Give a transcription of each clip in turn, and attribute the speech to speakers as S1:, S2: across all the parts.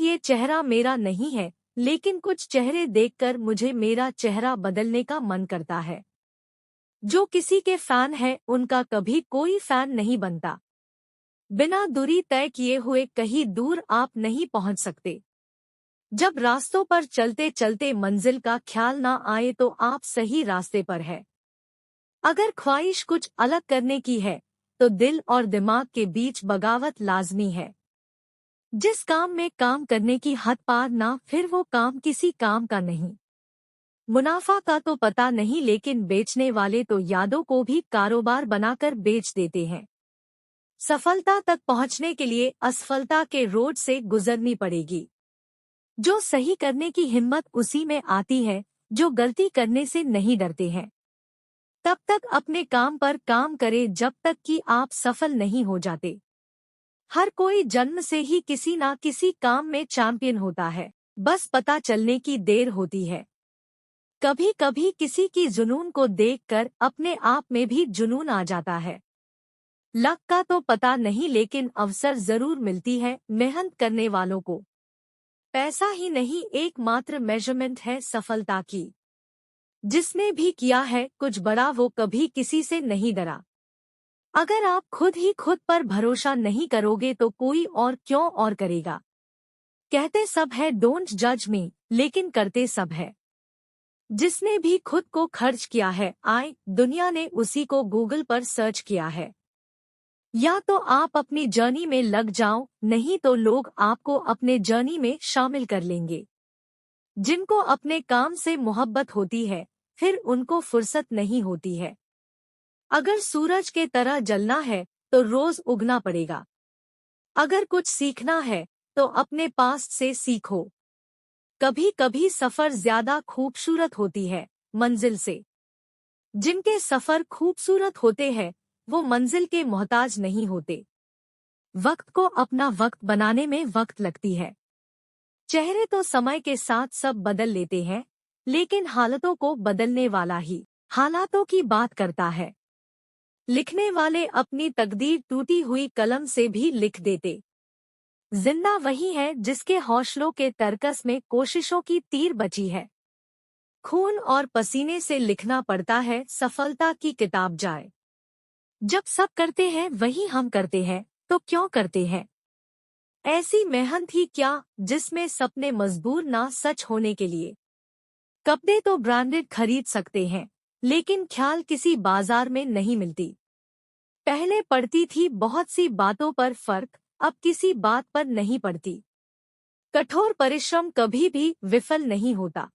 S1: ये चेहरा मेरा नहीं है, लेकिन कुछ चेहरे देखकर मुझे मेरा चेहरा बदलने का मन करता है। जो किसी के फैन है उनका कभी कोई फैन नहीं बनता। बिना दूरी तय किए हुए कहीं दूर आप नहीं पहुंच सकते। जब रास्तों पर चलते चलते मंजिल का ख्याल ना आए तो आप सही रास्ते पर है। अगर ख्वाहिश कुछ अलग करने की है तो दिल और दिमाग के बीच बगावत लाजमी है। जिस काम में काम करने की हद पार ना, फिर वो काम किसी काम का नहीं। मुनाफा का तो पता नहीं, लेकिन बेचने वाले तो यादों को भी कारोबार बनाकर बेच देते हैं। सफलता तक पहुंचने के लिए असफलता के रोड से गुजरनी पड़ेगी। जो सही करने की हिम्मत उसी में आती है जो गलती करने से नहीं डरते हैं। तब तक अपने काम पर काम करें जब तक कि आप सफल नहीं हो जाते। हर कोई जन्म से ही किसी ना किसी काम में चैंपियन होता है, बस पता चलने की देर होती है। कभी कभी किसी की जुनून को देखकर अपने आप में भी जुनून आ जाता है। लक का तो पता नहीं, लेकिन अवसर जरूर मिलती है मेहनत करने वालों को। पैसा ही नहीं एकमात्र मेजरमेंट है सफलता की। जिसने भी किया है कुछ बड़ा वो कभी किसी से नहीं डरा। अगर आप खुद ही खुद पर भरोसा नहीं करोगे तो कोई और क्यों और करेगा। कहते सब है डोंट जज मी, लेकिन करते सब है। जिसने भी खुद को खर्च किया है दुनिया ने उसी को गूगल पर सर्च किया है। या तो आप अपनी जर्नी में लग जाओ, नहीं तो लोग आपको अपने जर्नी में शामिल कर लेंगे। जिनको अपने काम से मोहब्बत होती है फिर उनको फुर्सत नहीं होती है। अगर सूरज के तरह जलना है तो रोज उगना पड़ेगा। अगर कुछ सीखना है तो अपने पास्ट से सीखो। कभी कभी सफर ज्यादा खूबसूरत होती है मंजिल से। जिनके सफर खूबसूरत होते हैं वो मंजिल के मोहताज नहीं होते। वक्त को अपना वक्त बनाने में वक्त लगती है। चेहरे तो समय के साथ सब बदल लेते हैं, लेकिन हालतों को बदलने वाला ही हालातों की बात करता है। लिखने वाले अपनी तकदीर टूटी हुई कलम से भी लिख देते। जिंदा वही है जिसके हौसलों के तरकस में कोशिशों की तीर बची है। खून और पसीने से लिखना पड़ता है सफलता की किताब जाए। जब सब करते हैं वही हम करते हैं तो क्यों करते हैं। ऐसी मेहनत ही क्या जिसमें सपने मजबूर ना सच होने के लिए। कपड़े तो ब्रांडेड खरीद सकते हैं, लेकिन ख्याल किसी बाजार में नहीं मिलती। पहले पड़ती थी बहुत सी बातों पर फर्क, अब किसी बात पर नहीं पड़ती। कठोर परिश्रम कभी भी विफल नहीं होता।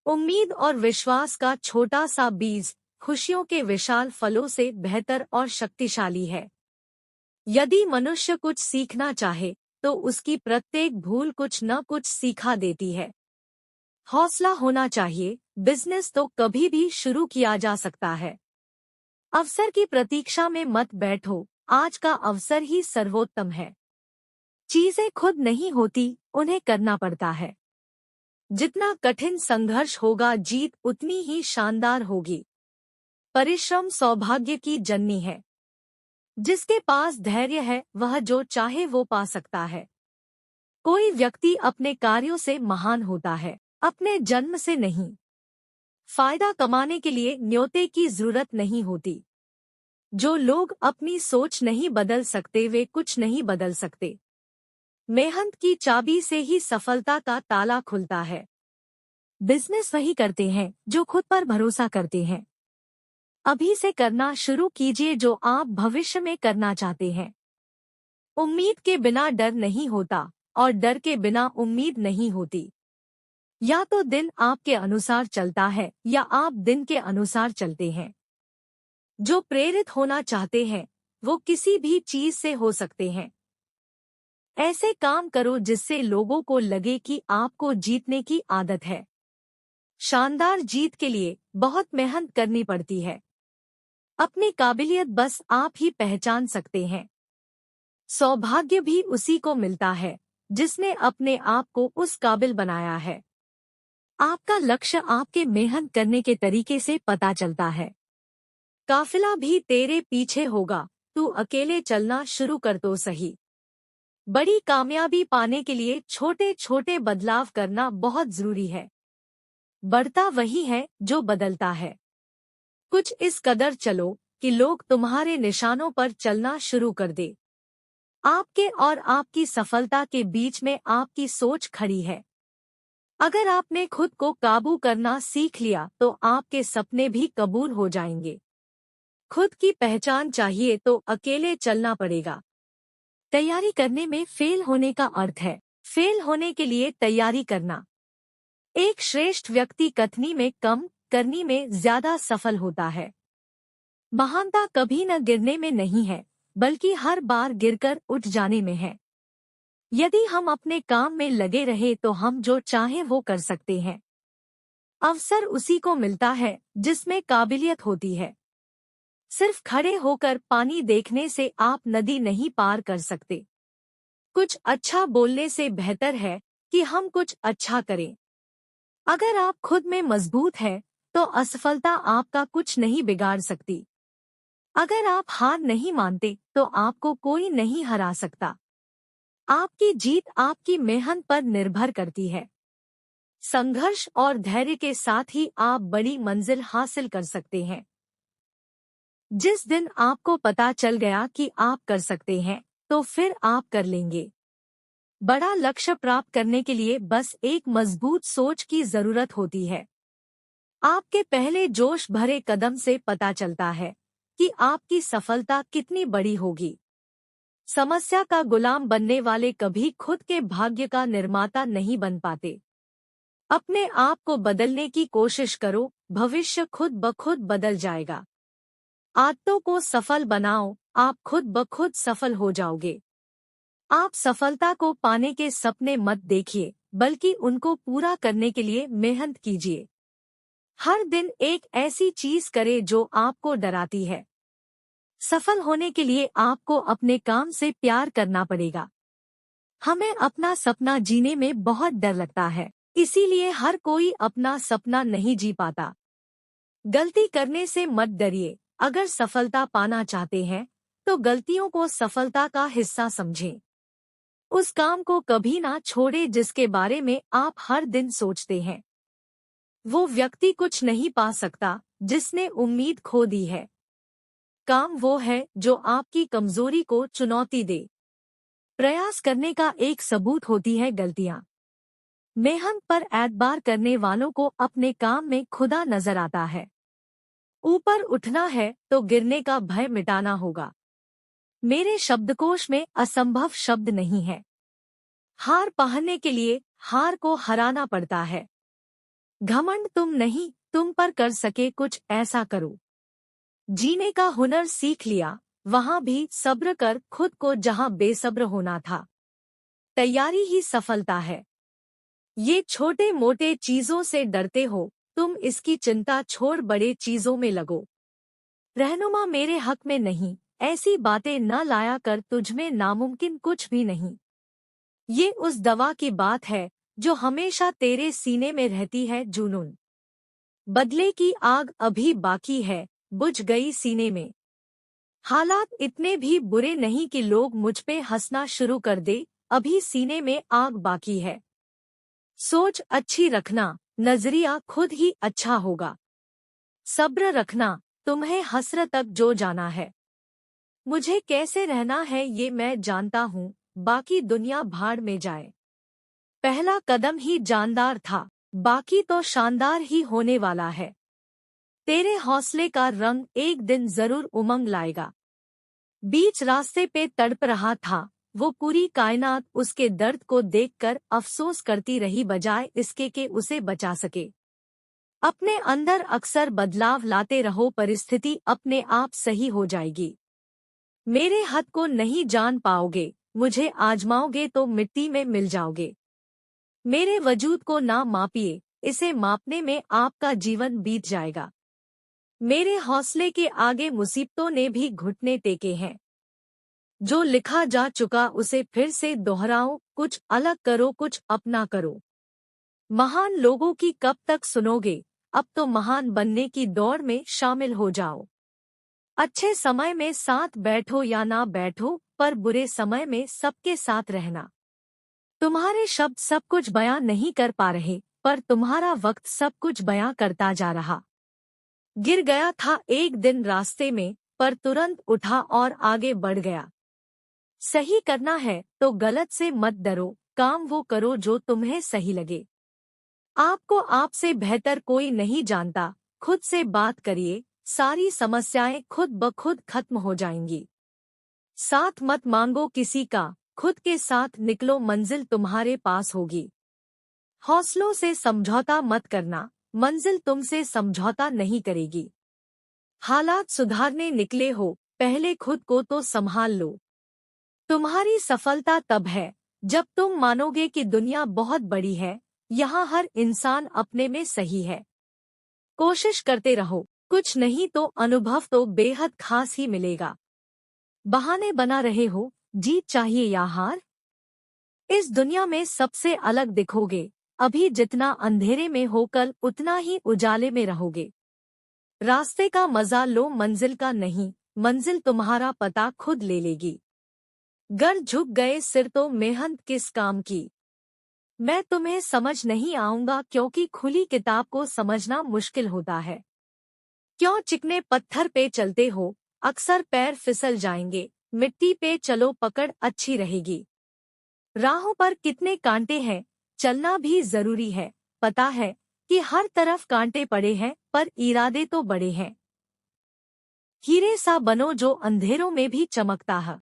S1: उम्मीद और विश्वास का छोटा सा बीज खुशियों के विशाल फलों से बेहतर और शक्तिशाली है। यदि मनुष्य कुछ सीखना चाहे तो उसकी प्रत्येक भूल कुछ न कुछ सिखा देती है। हौसला होना चाहिए, बिजनेस तो कभी भी शुरू किया जा सकता है। अवसर की प्रतीक्षा में मत बैठो, आज का अवसर ही सर्वोत्तम है। चीजें खुद नहीं होती, उन्हें करना पड़ता है। जितना कठिन संघर्ष होगा जीत उतनी ही शानदार होगी। परिश्रम सौभाग्य की जननी है। जिसके पास धैर्य है वह जो चाहे वो पा सकता है। कोई व्यक्ति अपने कार्यों से महान होता है, अपने जन्म से नहीं। फायदा कमाने के लिए न्योते की जरूरत नहीं होती। जो लोग अपनी सोच नहीं बदल सकते वे कुछ नहीं बदल सकते। मेहनत की चाबी से ही सफलता का ताला खुलता है। बिजनेस वही करते हैं जो खुद पर भरोसा करते हैं। अभी से करना शुरू कीजिए जो आप भविष्य में करना चाहते हैं। उम्मीद के बिना डर नहीं होता और डर के बिना उम्मीद नहीं होती। या तो दिन आपके अनुसार चलता है या आप दिन के अनुसार चलते हैं। जो प्रेरित होना चाहते हैं वो किसी भी चीज से हो सकते हैं। ऐसे काम करो जिससे लोगों को लगे कि आपको जीतने की आदत है। शानदार जीत के लिए बहुत मेहनत करनी पड़ती है। अपनी काबिलियत बस आप ही पहचान सकते हैं। सौभाग्य भी उसी को मिलता है जिसने अपने आप को उस काबिल बनाया है। आपका लक्ष्य आपके मेहनत करने के तरीके से पता चलता है। काफिला भी तेरे पीछे होगा, तू अकेले चलना शुरू कर तो सही। बड़ी कामयाबी पाने के लिए छोटे छोटे बदलाव करना बहुत जरूरी है। बढ़ता वही है जो बदलता है। कुछ इस कदर चलो कि लोग तुम्हारे निशानों पर चलना शुरू कर दे। आपके और आपकी सफलता के बीच में आपकी सोच खड़ी है। अगर आपने खुद को काबू करना सीख लिया तो आपके सपने भी कबूल हो जाएंगे। खुद की पहचान चाहिए तो अकेले चलना पड़ेगा। तैयारी करने में फेल होने का अर्थ है फेल होने के लिए तैयारी करना। एक श्रेष्ठ व्यक्ति कथनी में कम करनी में ज्यादा सफल होता है। महानता कभी न गिरने में नहीं है, बल्कि हर बार गिरकर उठ जाने में है। यदि हम अपने काम में लगे रहे तो हम जो चाहें वो कर सकते हैं। अवसर उसी को मिलता है जिसमें काबिलियत होती है। सिर्फ खड़े होकर पानी देखने से आप नदी नहीं पार कर सकते। कुछ अच्छा बोलने से बेहतर है कि हम कुछ अच्छा करें। अगर आप खुद में मजबूत हैं, तो असफलता आपका कुछ नहीं बिगाड़ सकती। अगर आप हार नहीं मानते तो आपको कोई नहीं हरा सकता। आपकी जीत आपकी मेहनत पर निर्भर करती है। संघर्ष और धैर्य के साथ ही आप बड़ी मंजिल हासिल कर सकते हैं। जिस दिन आपको पता चल गया कि आप कर सकते हैं, तो फिर आप कर लेंगे। बड़ा लक्ष्य प्राप्त करने के लिए बस एक मजबूत सोच की जरूरत होती है। आपके पहले जोश भरे कदम से पता चलता है कि आपकी सफलता कितनी बड़ी होगी। समस्या का गुलाम बनने वाले कभी खुद के भाग्य का निर्माता नहीं बन पाते। अपने आप को बदलने की कोशिश करो, भविष्य खुद ब खुद बदल जाएगा। आदतों को सफल बनाओ, आप खुद ब खुद सफल हो जाओगे। आप सफलता को पाने के सपने मत देखिए, बल्कि उनको पूरा करने के लिए मेहनत कीजिए। हर दिन एक ऐसी चीज करें जो आपको डराती है। सफल होने के लिए आपको अपने काम से प्यार करना पड़ेगा। हमें अपना सपना जीने में बहुत डर लगता है, इसीलिए हर कोई अपना सपना नहीं जी पाता। गलती करने से मत डरिए। अगर सफलता पाना चाहते हैं, तो गलतियों को सफलता का हिस्सा समझें। उस काम को कभी ना छोड़े जिसके बारे में आप हर दिन सोचते हैं। वो व्यक्ति कुछ नहीं पा सकता जिसने उम्मीद खो दी है। काम वो है जो आपकी कमजोरी को चुनौती दे। प्रयास करने का एक सबूत होती है गलतियां। मेहनत पर एतबार करने वालों को अपने काम में खुदा नजर आता है। ऊपर उठना है तो गिरने का भय मिटाना होगा। मेरे शब्दकोश में असंभव शब्द नहीं है। हार पाने के लिए हार को हराना पड़ता है। घमंड तुम नहीं, तुम पर कर सके कुछ ऐसा करो। जीने का हुनर सीख लिया, वहां भी सब्र कर खुद को जहां बेसब्र होना था। तैयारी ही सफलता है। ये छोटे मोटे चीजों से डरते हो, तुम इसकी चिंता छोड़ बड़े चीजों में लगो। रहनुमा मेरे हक में नहीं, ऐसी बातें न लाया कर, तुझमें नामुमकिन कुछ भी नहीं। ये उस दवा की बात है जो हमेशा तेरे सीने में रहती है जुनून। बदले की आग अभी बाकी है, बुझ गई सीने में। हालात इतने भी बुरे नहीं कि लोग मुझ पे हंसना शुरू कर दे, अभी सीने में आग बाकी है। सोच अच्छी रखना, नजरिया खुद ही अच्छा होगा। सब्र रखना, तुम्हें हसरत तक जो जाना है। मुझे कैसे रहना है ये मैं जानता हूँ, बाकी दुनिया भाड़ में जाए। पहला कदम ही जानदार था, बाकी तो शानदार ही होने वाला है। तेरे हौसले का रंग एक दिन जरूर उमंग लाएगा। बीच रास्ते पे तड़प रहा था, वो पूरी कायनात उसके दर्द को देखकर अफसोस करती रही बजाय इसके कि उसे बचा सके। अपने अंदर अक्सर बदलाव लाते रहो, परिस्थिति अपने आप सही हो जाएगी। मेरे हद को नहीं जान पाओगे, मुझे आजमाओगे तो मिट्टी में मिल जाओगे। मेरे वजूद को ना मापिए, इसे मापने में आपका जीवन बीत जाएगा। मेरे हौसले के आगे मुसीबतों ने भी घुटने टेके हैं। जो लिखा जा चुका उसे फिर से दोहराओ, कुछ अलग करो, कुछ अपना करो। महान लोगों की कब तक सुनोगे, अब तो महान बनने की दौड़ में शामिल हो जाओ। अच्छे समय में साथ बैठो या ना बैठो, पर बुरे समय में सबके साथ रहना। तुम्हारे शब्द सब कुछ बयां नहीं कर पा रहे, पर तुम्हारा वक्त सब कुछ बयां करता जा रहा। गिर गया था एक दिन रास्ते में, पर तुरंत उठा और आगे बढ़ गया। सही करना है तो गलत से मत डरो, काम वो करो जो तुम्हें सही लगे। आपको आपसे बेहतर कोई नहीं जानता, खुद से बात करिए, सारी समस्याएं खुद ब खुद खत्म हो जाएंगी। साथ मत मांगो किसी का, खुद के साथ निकलो, मंजिल तुम्हारे पास होगी। हौसलों से समझौता मत करना, मंजिल तुमसे समझौता नहीं करेगी। हालात सुधारने निकले हो, पहले खुद को तो संभाल लो। तुम्हारी सफलता तब है जब तुम मानोगे कि दुनिया बहुत बड़ी है, यहाँ हर इंसान अपने में सही है। कोशिश करते रहो, कुछ नहीं तो अनुभव तो बेहद खास ही मिलेगा। बहाने बना रहे हो, जीत चाहिए या हार? इस दुनिया में सबसे अलग दिखोगे, अभी जितना अंधेरे में हो कल उतना ही उजाले में रहोगे। रास्ते का मजा लो, मंजिल का नहीं, मंजिल तुम्हारा पता खुद ले लेगी। गर झुक गए सिर तो मेहनत किस काम की। मैं तुम्हें समझ नहीं आऊंगा क्योंकि खुली किताब को समझना मुश्किल होता है। क्यों चिकने पत्थर पे चलते हो, अक्सर पैर फिसल जाएंगे, मिट्टी पे चलो पकड़ अच्छी रहेगी। राहों पर कितने कांटे हैं, चलना भी जरूरी है, पता है कि हर तरफ कांटे पड़े हैं पर इरादे तो बड़े हैं। हीरे सा बनो जो अंधेरों में भी चमकता है।